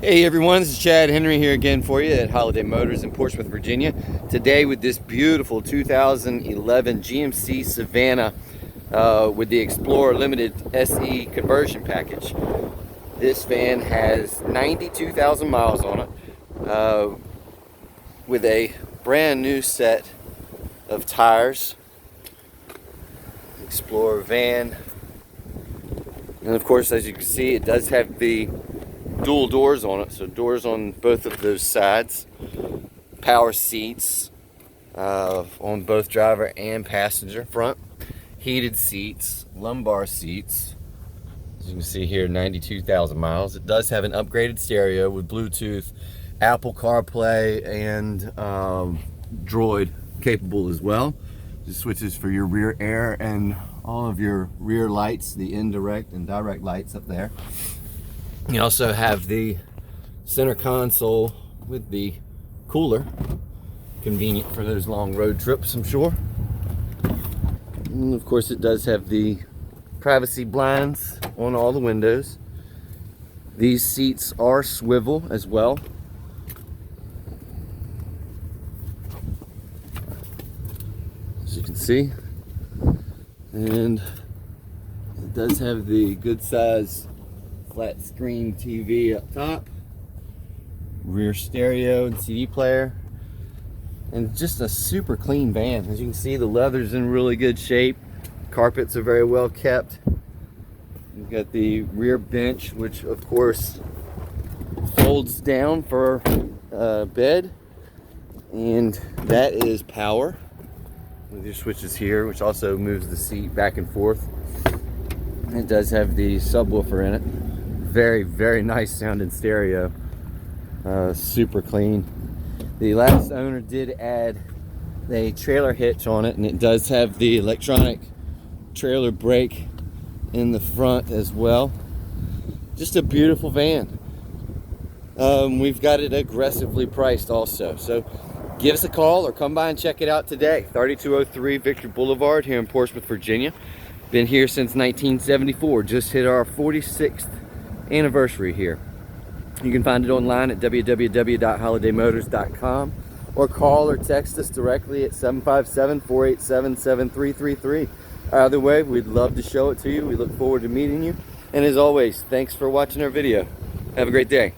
Hey everyone, this is Chad Henry here again for you at Holiday Motors in Portsmouth, Virginia. Today with this beautiful 2011 GMC Savana with the Explorer Limited SE conversion package. This van has 92,000 miles on it with a brand new set of tires. Explorer van. And of course, as you can see, it does have the dual doors on it, so doors on both of those sides, power seats on both driver and passenger front, heated seats, lumbar seats. As you can see here, 92,000 miles. It does have an upgraded stereo with Bluetooth, Apple CarPlay, and Droid capable as well. Just switches for your rear air and all of your rear lights, the indirect and direct lights up there. You also have the center console with the cooler, convenient for those long road trips, I'm sure. And of course, it does have the privacy blinds on all the windows. These seats are swivel as well. As you can see, and it does have the good size flat screen TV up top, rear stereo and CD player, and just a super clean van. As you can see, the leather's in really good shape, carpets are very well kept. You've got the rear bench, which of course folds down for bed, and that is power with your switches here, which also moves the seat back and forth. It does have the subwoofer in it. Very nice sounding stereo, super clean. The last owner did add a trailer hitch on it, and it does have the electronic trailer brake in the front as well. Just a beautiful van. We've got it aggressively priced also, so give us a call or come by and check it out today. 3203 Victor Boulevard here in Portsmouth, Virginia. Been here since 1974, just hit our 46th anniversary here. You can find it online at www.holidaymotors.com or call or text us directly at 757-487-7333. Either way, we'd love to show it to you. We look forward to meeting you. And as always, thanks for watching our video. Have a great day.